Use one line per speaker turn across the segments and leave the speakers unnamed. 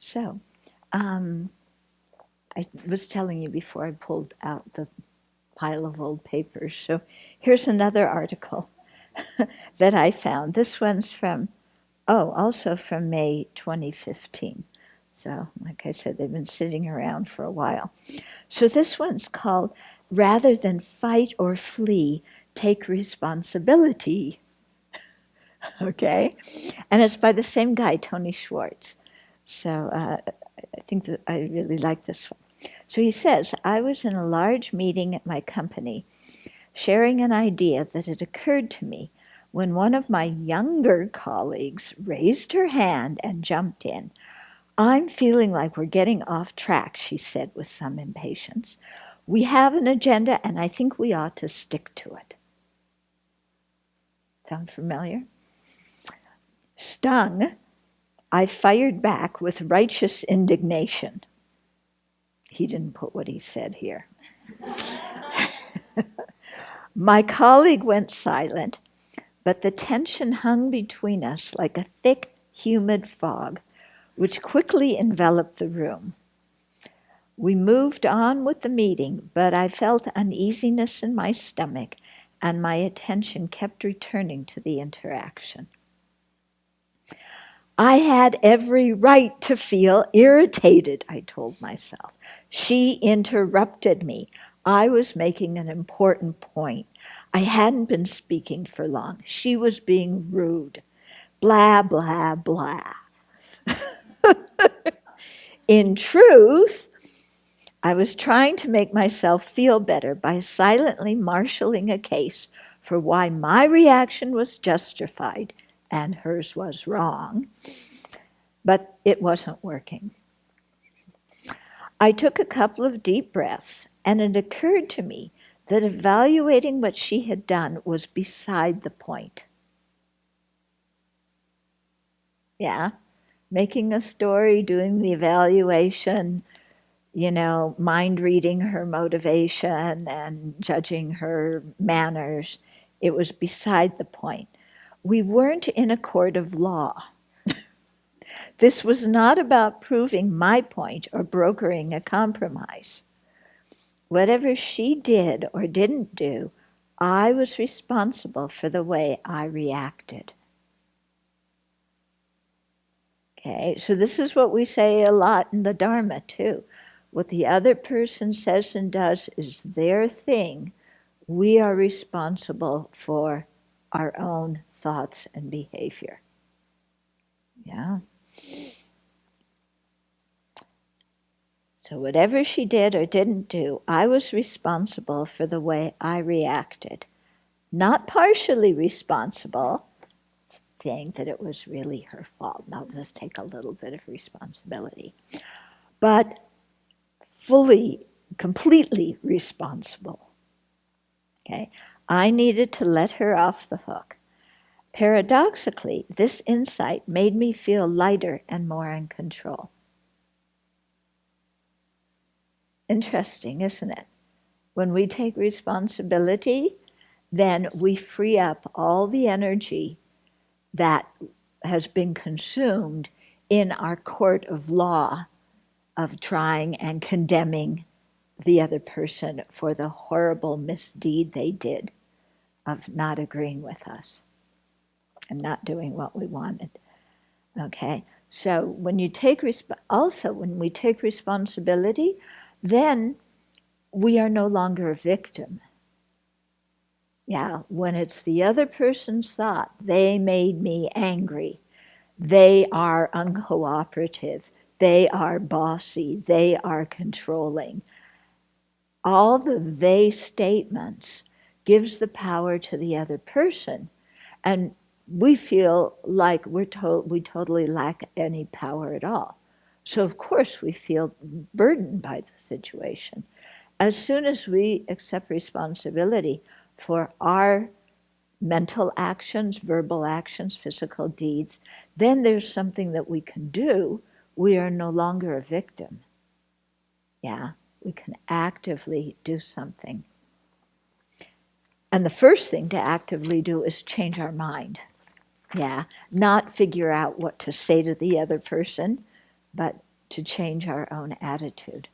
So, I was telling you before I pulled out the pile of old papers. So here's another article that I found. This one's from, also from May 2015. So, like I said, they've been sitting around for a while. So this one's called Rather Than Fight or Flee, Take Responsibility. Okay? And it's by the same guy, Tony Schwartz. So I think that I really like this one. So he says, I was in a large meeting at my company, sharing an idea that had occurred to me when one of my younger colleagues raised her hand and jumped in. I'm feeling like we're getting off track, she said with some impatience. We have an agenda, and I think we ought to stick to it. Sound familiar? Stung, I fired back with righteous indignation. He didn't put what he said here. My colleague went silent, but the tension hung between us like a thick, humid fog, which quickly enveloped the room. We moved on with the meeting, but I felt uneasiness in my stomach, and my attention kept returning to the interaction. I had every right to feel irritated, I told myself. She interrupted me. I was making an important point. I hadn't been speaking for long. She was being rude. Blah, blah, blah. In truth, I was trying to make myself feel better by silently marshaling a case for why my reaction was justified and hers was wrong, but it wasn't working. I took a couple of deep breaths, and it occurred to me that evaluating what she had done was beside the point. Yeah, making a story, doing the evaluation, mind reading her motivation and judging her manners, it was beside the point. We weren't in a court of law. This was not about proving my point or brokering a compromise. Whatever she did or didn't do, I was responsible for the way I reacted. Okay, so this is what we say a lot in the Dharma too. What the other person says and does is their thing. We are responsible for our own thoughts and behavior. Yeah. So whatever she did or didn't do, I was responsible for the way I reacted. Not partially responsible, saying that it was really her fault. I'll just take a little bit of responsibility. But fully, completely responsible. Okay? I needed to let her off the hook. Paradoxically, this insight made me feel lighter and more in control. Interesting, isn't it? When we take responsibility, then we free up all the energy that has been consumed in our court of law of trying and condemning the other person for the horrible misdeed they did of not agreeing with us and not doing what we wanted. Okay, so when you take when we take responsibility, then we are no longer a victim. Yeah, when it's the other person's thought, they made me angry, they are uncooperative, they are bossy, they are controlling. All the they statements gives the power to the other person, and we feel like we totally lack any power at all. So of course we feel burdened by the situation. As soon as we accept responsibility for our mental actions, verbal actions, physical deeds, then there's something that we can do. We are no longer a victim. Yeah, we can actively do something. And the first thing to actively do is change our mind. Yeah, not figure out what to say to the other person, but to change our own attitude.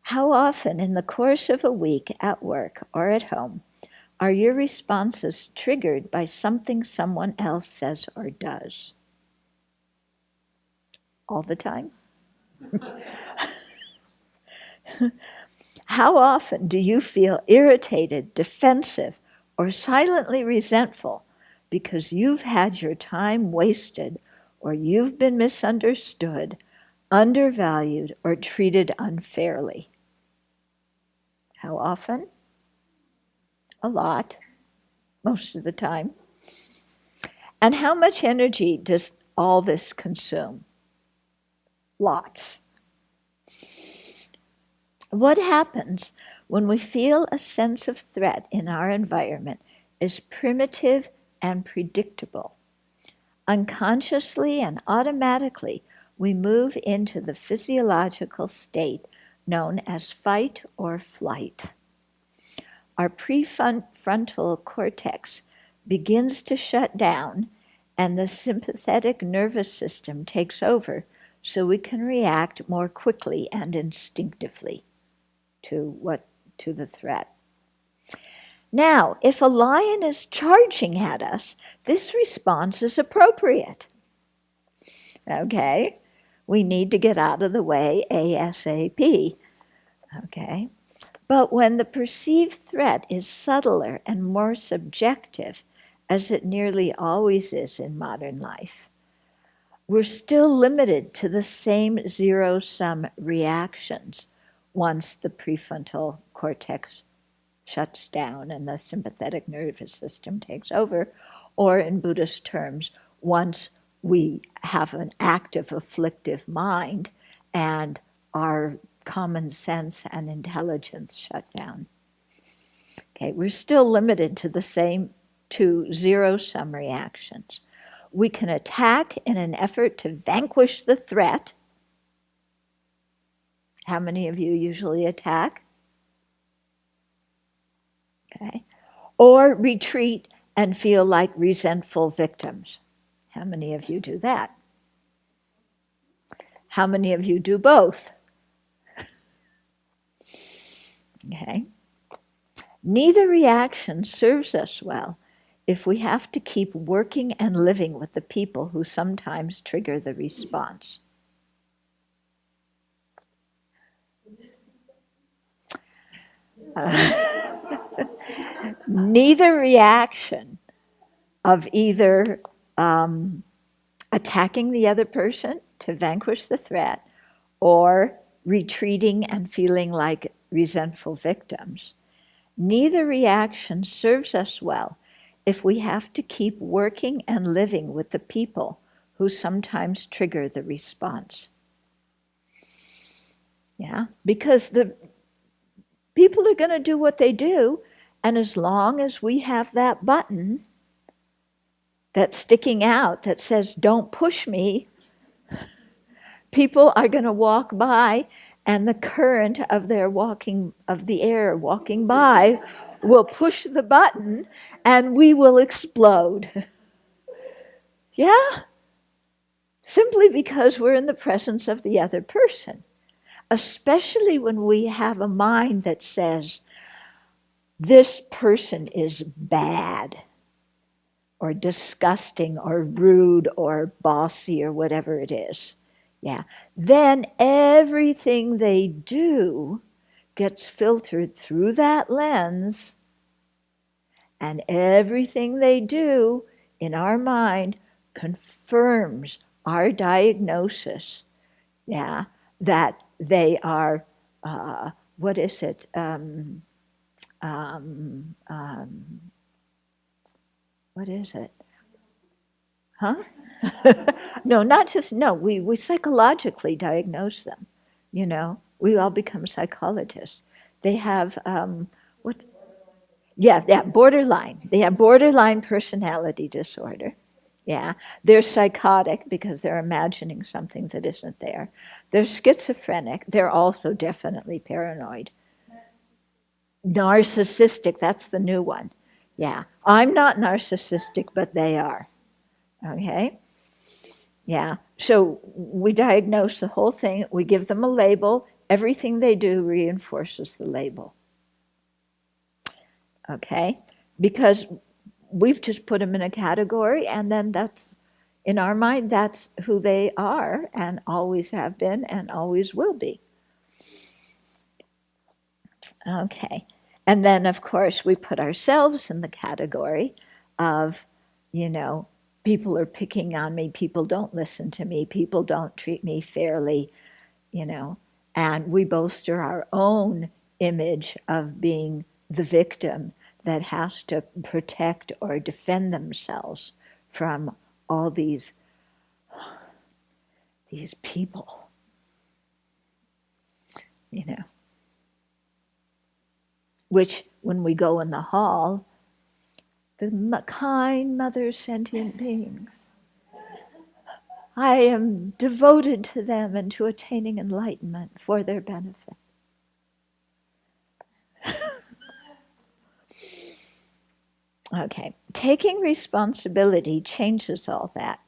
How often in the course of a week at work or at home are your responses triggered by something someone else says or does? All the time? How often do you feel irritated, defensive, or silently resentful because you've had your time wasted, or you've been misunderstood, undervalued, or treated unfairly? How often? A lot, most of the time. And how much energy does all this consume? Lots. What happens when we feel a sense of threat in our environment is primitive and predictable. Unconsciously and automatically, we move into the physiological state known as fight or flight. Our prefrontal cortex begins to shut down, and the sympathetic nervous system takes over so we can react more quickly and instinctively to the threat. Now, if a lion is charging at us, this response is appropriate. Okay? We need to get out of the way ASAP. Okay? But when the perceived threat is subtler and more subjective, as it nearly always is in modern life, we're still limited to the same zero-sum reactions once the prefrontal cortex shuts down and the sympathetic nervous system takes over, or in Buddhist terms, once we have an active afflictive mind and our common sense and intelligence shut down. Okay, we're still limited to the same two zero-sum reactions. We can attack in an effort to vanquish the threat. How many of you usually attack? Okay. Or retreat and feel like resentful victims. How many of you do that? How many of you do both? Okay. Neither reaction serves us well if we have to keep working and living with the people who sometimes trigger the response. Neither reaction of either attacking the other person to vanquish the threat or retreating and feeling like resentful victims, neither reaction serves us well if we have to keep working and living with the people who sometimes trigger the response. Yeah, because the people are going to do what they do, and as long as we have that button that's sticking out that says, "Don't push me," people are going to walk by, and the current of the air walking by will push the button, and we will explode. Yeah? Simply because we're in the presence of the other person. Especially when we have a mind that says, this person is bad, or disgusting, or rude, or bossy, or whatever it is. Yeah. Then everything they do gets filtered through that lens, and everything they do in our mind confirms our diagnosis, yeah, that they are, what is it? What is it? Huh? No, not just, no, we psychologically diagnose them, you know. We all become psychologists. They have, what? Yeah, borderline. They have borderline personality disorder. Yeah, they're psychotic because they're imagining something that isn't there. They're schizophrenic. They're also definitely paranoid. Narcissistic, that's the new one. Yeah, I'm not narcissistic, but they are. Okay? Yeah, So we diagnose the whole thing, we give them a label, everything they do reinforces the label. Okay? Because we've just put them in a category, and then that's, in our mind, that's who they are and always have been and always will be. Okay. And then, of course, we put ourselves in the category of, people are picking on me, people don't listen to me, people don't treat me fairly, and we bolster our own image of being the victim that has to protect or defend themselves from all these people, which when we go in the hall, the kind mother sentient beings, I am devoted to them and to attaining enlightenment for their benefit. Okay, taking responsibility changes all that.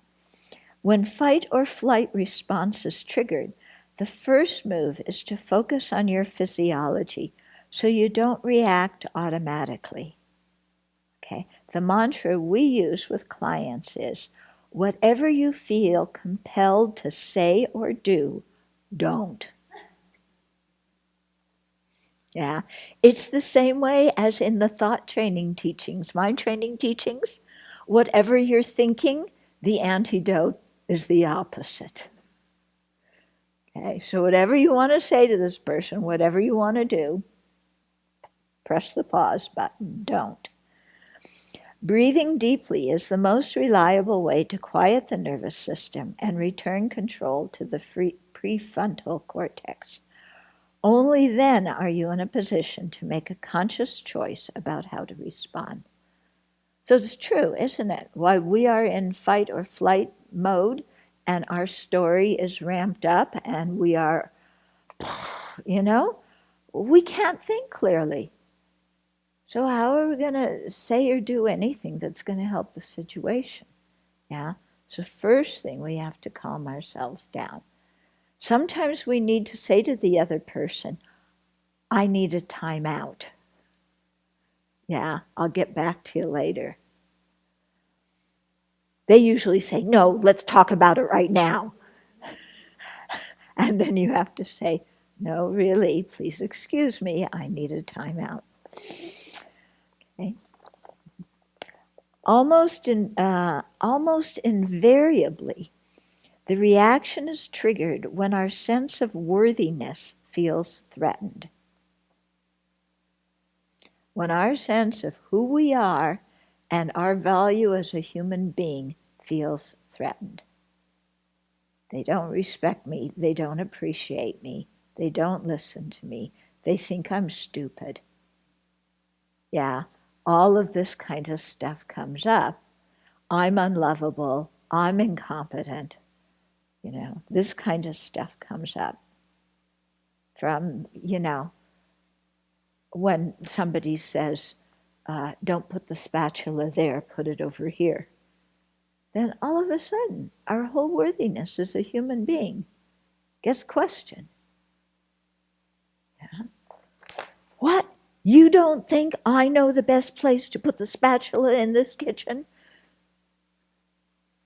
When fight or flight response is triggered, the first move is to focus on your physiology so you don't react automatically. Okay, the mantra we use with clients is, whatever you feel compelled to say or do, don't. Yeah, it's the same way as in the thought training teachings, mind training teachings. Whatever you're thinking, the antidote is the opposite. Okay, so whatever you want to say to this person, whatever you want to do, press the pause button, don't. Breathing deeply is the most reliable way to quiet the nervous system and return control to the prefrontal cortex. Only then are you in a position to make a conscious choice about how to respond. So it's true, isn't it? While we are in fight or flight mode and our story is ramped up and we are, we can't think clearly. So how are we going to say or do anything that's going to help the situation? Yeah? So first thing, we have to calm ourselves down. Sometimes we need to say to the other person, I need a timeout. Yeah, I'll get back to you later. They usually say, no, let's talk about it right now. And then you have to say, no, really, please excuse me, I need a timeout. Okay. Almost invariably, the reaction is triggered when our sense of worthiness feels threatened. When our sense of who we are and our value as a human being feels threatened. They don't respect me, they don't appreciate me, they don't listen to me, they think I'm stupid. Yeah, all of this kind of stuff comes up. I'm unlovable, I'm incompetent. This kind of stuff comes up from, when somebody says, don't put the spatula there, put it over here. Then all of a sudden, our whole worthiness as a human being gets questioned. Yeah. What? You don't think I know the best place to put the spatula in this kitchen?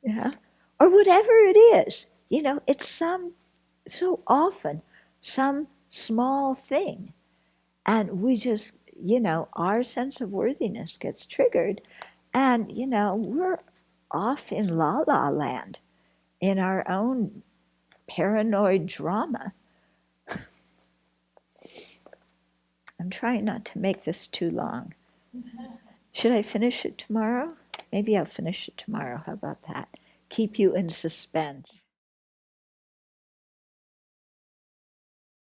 Yeah. Or whatever it is. It's so often some small thing. And we just, our sense of worthiness gets triggered. And, we're off in la la land in our own paranoid drama. I'm trying not to make this too long. Should I finish it tomorrow? Maybe I'll finish it tomorrow. How about that? Keep you in suspense.